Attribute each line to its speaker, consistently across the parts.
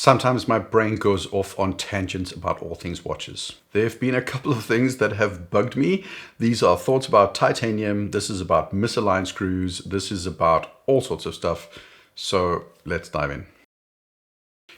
Speaker 1: Sometimes my brain goes off on tangents about all things watches. There have been a couple of things that have bugged me. These are thoughts about titanium. This is about misaligned screws. This is about all sorts of stuff. So let's dive in.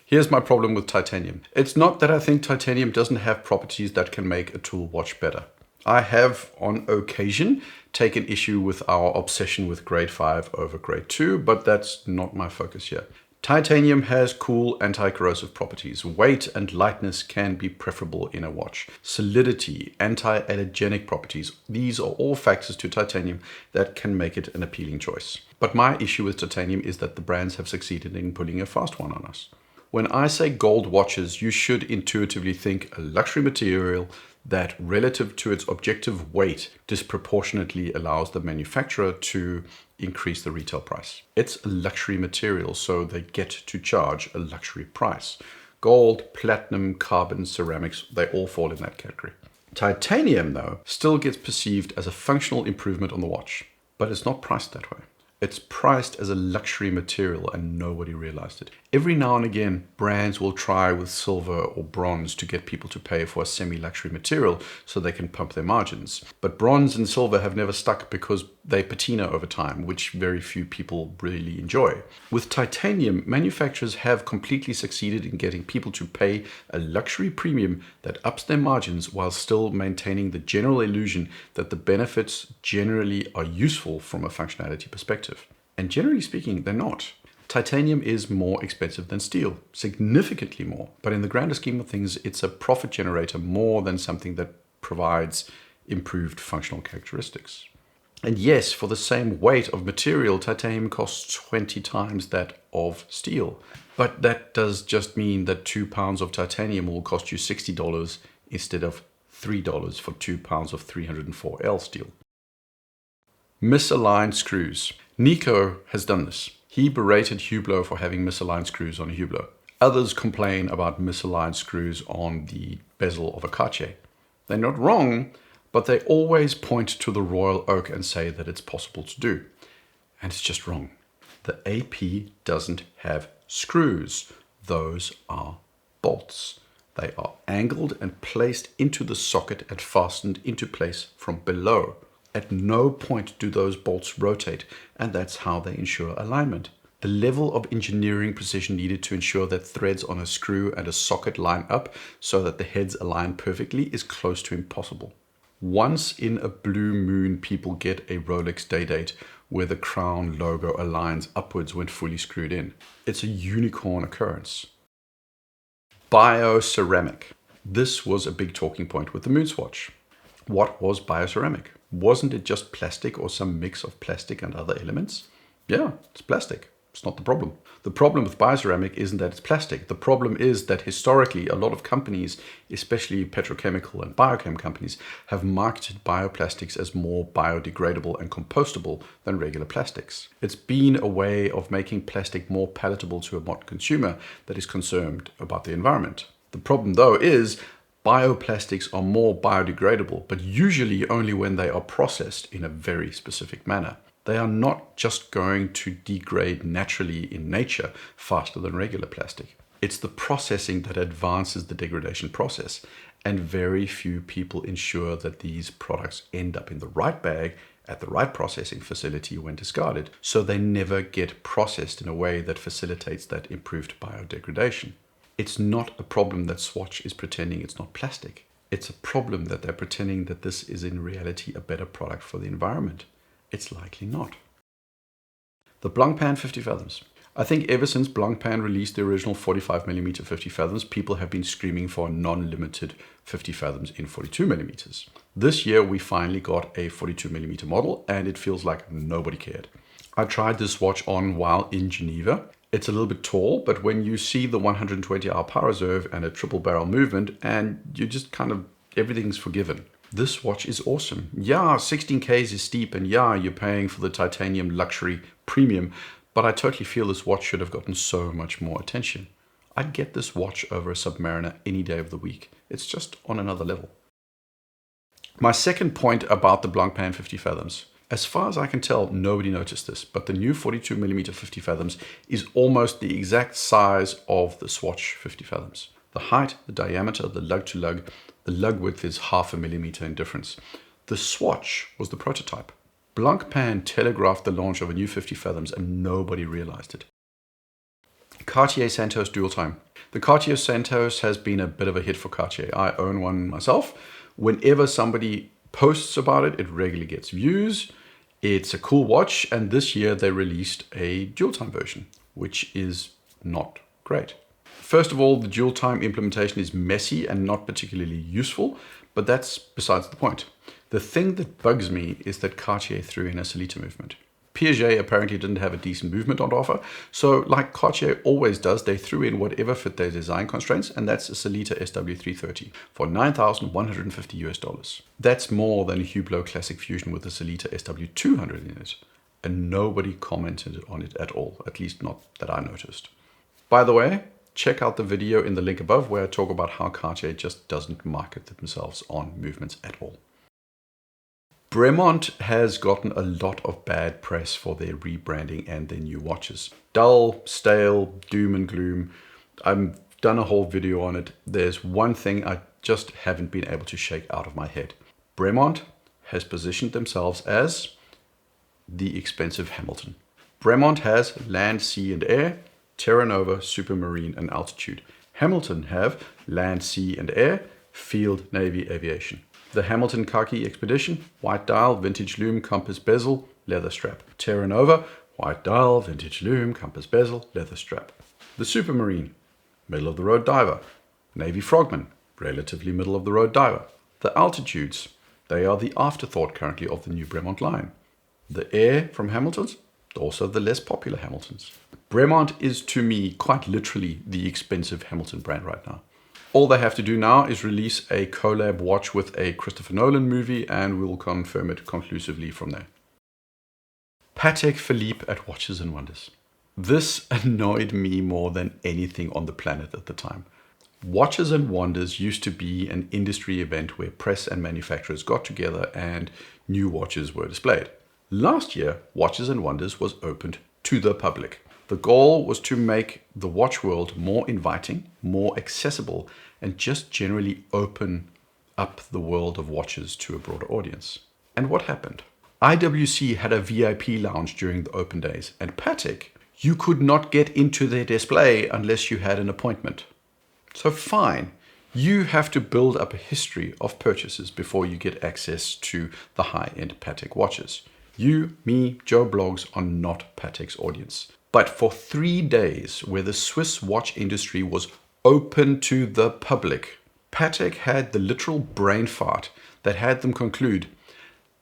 Speaker 1: Here's my problem with titanium. It's not that I think titanium doesn't have properties that can make a tool watch better. I have, on occasion, taken issue with our obsession with grade 5 over grade 2, but that's not my focus here. Titanium has cool anti-corrosive properties. Weight and lightness can be preferable in a watch. Solidity, anti-allergenic properties, these are all factors to titanium that can make it an appealing choice. But my issue with titanium is that the brands have succeeded in putting a fast one on us. When I say gold watches, you should intuitively think a luxury material that, relative to its objective weight, disproportionately allows the manufacturer to increase the retail price. It's a luxury material, so they get to charge a luxury price. Gold, platinum, carbon, ceramics, they all fall in that category. Titanium, though, still gets perceived as a functional improvement on the watch, but it's not priced that way. It's priced as a luxury material and nobody realized it. Every now and again, brands will try with silver or bronze to get people to pay for a semi-luxury material so they can pump their margins. But bronze and silver have never stuck because they patina over time, which very few people really enjoy. With titanium, manufacturers have completely succeeded in getting people to pay a luxury premium that ups their margins while still maintaining the general illusion that the benefits generally are useful from a functionality perspective. And generally speaking, they're not. Titanium is more expensive than steel, significantly more. But in the grander scheme of things, it's a profit generator more than something that provides improved functional characteristics. And yes, for the same weight of material, titanium costs 20 times that of steel. But that does just mean that 2 pounds of titanium will cost you $60 instead of $3 for 2 pounds of 304L steel. Misaligned screws. Nico has done this. He berated Hublot for having misaligned screws on a Hublot. Others complain about misaligned screws on the bezel of a Cartier. They're not wrong, but they always point to the royal oak and say that it's possible to do. And it's just wrong. The AP doesn't have screws. Those are bolts. They are angled and placed into the socket and fastened into place from below. At no point do those bolts rotate, and that's how they ensure alignment. The level of engineering precision needed to ensure that threads on a screw and a socket line up so that the heads align perfectly is close to impossible. Once in a blue moon, people get a Rolex Day-Date where the crown logo aligns upwards when fully screwed in. It's a unicorn occurrence. Bioceramic. This was a big talking point with the Moonswatch. What was bioceramic? Wasn't it just plastic or some mix of plastic and other elements? Yeah, it's plastic. It's not the problem. The problem with bioceramic isn't that it's plastic. The problem is that historically a lot of companies, especially petrochemical and biochem companies, have marketed bioplastics as more biodegradable and compostable than regular plastics. It's been a way of making plastic more palatable to a modern consumer that is concerned about the environment. The problem though is bioplastics are more biodegradable, but usually only when they are processed in a very specific manner. They are not just going to degrade naturally in nature faster than regular plastic. It's the processing that advances the degradation process, and very few people ensure that these products end up in the right bag at the right processing facility when discarded, so they never get processed in a way that facilitates that improved biodegradation. It's not a problem that Swatch is pretending it's not plastic. It's a problem that they're pretending that this is in reality a better product for the environment. It's likely not. The Blancpain 50 Fathoms. I think ever since Blancpain released the original 45mm 50 Fathoms, people have been screaming for a non-limited 50 Fathoms in 42mm. This year we finally got a 42mm model and it feels like nobody cared. I tried this watch on while in Geneva. It's a little bit tall, but when you see the 120-hour power reserve and a triple barrel movement, and you just everything's forgiven. This watch is awesome. Yeah, 16Ks is steep, and yeah, you're paying for the titanium luxury premium, but I totally feel this watch should have gotten so much more attention. I'd get this watch over a Submariner any day of the week. It's just on another level. My second point about the Blancpain 50 Fathoms. As far as I can tell, nobody noticed this, but the new 42mm 50 fathoms is almost the exact size of the Swatch 50 fathoms. The height, the diameter, the lug to lug, the lug width is 0.5 millimeter in difference. The Swatch was the prototype. Blancpain telegraphed the launch of a new 50 fathoms and nobody realized it. Cartier Santos dual time. The Cartier Santos has been a bit of a hit for Cartier. I own one myself. Whenever somebody posts about it, it regularly gets views. It's a cool watch, and this year they released a dual time version, which is not great. First of all, the dual time implementation is messy and not particularly useful, but that's besides the point. The thing that bugs me is that Cartier threw in a Sellita movement. Piaget apparently didn't have a decent movement on offer, so like Cartier always does, they threw in whatever fit their design constraints, and that's a Sellita SW330 for $9,150. That's more than a Hublot Classic Fusion with a Sellita SW200 in it, and nobody commented on it at all, at least not that I noticed. By the way, check out the video in the link above where I talk about how Cartier just doesn't market themselves on movements at all. Bremont has gotten a lot of bad press for their rebranding and their new watches. Dull, stale, doom and gloom. I've done a whole video on it. There's one thing I just haven't been able to shake out of my head. Bremont has positioned themselves as the expensive Hamilton. Bremont has land, sea and air, Terra Nova, Supermarine and altitude. Hamilton have land, sea and air, field, navy, aviation. The Hamilton Khaki Expedition, white dial, vintage lume, compass bezel, leather strap. Terra Nova, white dial, vintage lume, compass bezel, leather strap. The Supermarine, middle of the road diver. Navy Frogman, relatively middle of the road diver. The Altitudes, they are the afterthought currently of the new Bremont line. The Air from Hamilton's, also the less popular Hamiltons. Bremont is to me quite literally the expensive Hamilton brand right now. All they have to do now is release a collab watch with a Christopher Nolan movie and we'll confirm it conclusively from there. Patek Philippe at Watches and Wonders. This annoyed me more than anything on the planet at the time. Watches and Wonders used to be an industry event where press and manufacturers got together and new watches were displayed. Last year, Watches and Wonders was opened to the public. The goal was to make the watch world more inviting, more accessible, and just generally open up the world of watches to a broader audience. And what happened? IWC had a VIP lounge during the open days, and Patek, you could not get into their display unless you had an appointment. So fine, you have to build up a history of purchases before you get access to the high-end Patek watches. You, me, Joe Blogs are not Patek's audience. But for 3 days, where the Swiss watch industry was open to the public, Patek had the literal brain fart that had them conclude,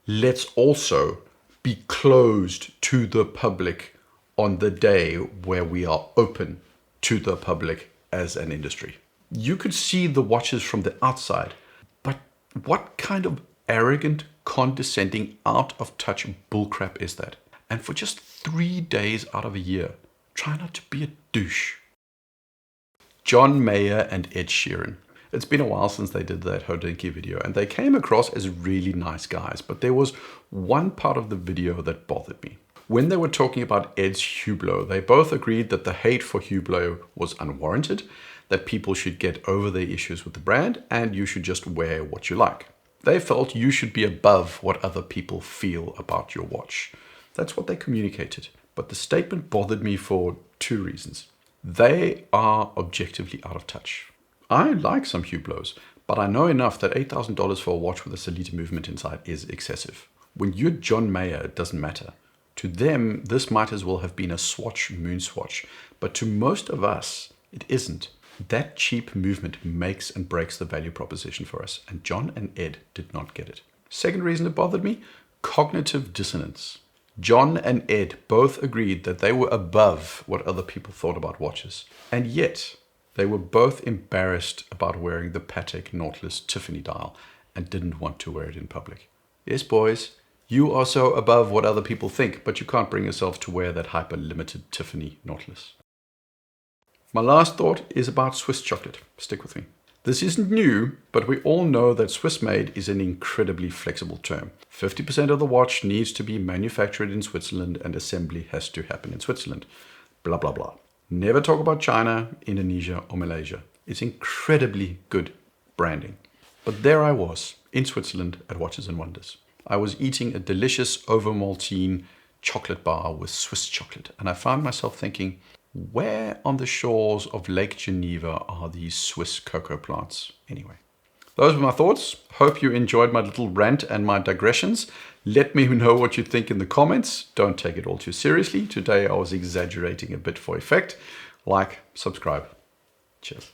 Speaker 1: let's also be closed to the public on the day where we are open to the public as an industry. You could see the watches from the outside, but what kind of arrogant, condescending, out of touch bullcrap is that? And for just 3 days out of a year, try not to be a douche. John Mayer and Ed Sheeran. It's been a while since they did that Hodinkee video, and they came across as really nice guys, but there was one part of the video that bothered me. When they were talking about Ed's Hublot, they both agreed that the hate for Hublot was unwarranted, that people should get over their issues with the brand, and you should just wear what you like. They felt you should be above what other people feel about your watch. That's what they communicated. But the statement bothered me for 2 reasons. They are objectively out of touch. I like some Hublots, but I know enough that $8,000 for a watch with a Sellita movement inside is excessive. When you're John Mayer, it doesn't matter. To them, this might as well have been a Swatch moon swatch, but to most of us, it isn't. That cheap movement makes and breaks the value proposition for us, and John and Ed did not get it. Second reason it bothered me, cognitive dissonance. John and Ed both agreed that they were above what other people thought about watches. And yet, they were both embarrassed about wearing the Patek Nautilus Tiffany dial and didn't want to wear it in public. Yes, boys, you are so above what other people think, but you can't bring yourself to wear that hyper-limited Tiffany Nautilus. My last thought is about Swiss chocolate. Stick with me. This isn't new, but we all know that Swiss made is an incredibly flexible term. 50% of the watch needs to be manufactured in Switzerland and assembly has to happen in Switzerland. Blah, blah, blah. Never talk about China, Indonesia, or Malaysia. It's incredibly good branding. But there I was in Switzerland at Watches and Wonders. I was eating a delicious Ovomaltine chocolate bar with Swiss chocolate, and I found myself thinking, where on the shores of Lake Geneva are these Swiss cocoa plants anyway? Those were my thoughts. Hope you enjoyed my little rant and my digressions. Let me know what you think in the comments. Don't take it all too seriously. Today I was exaggerating a bit for effect. Like, subscribe. Cheers.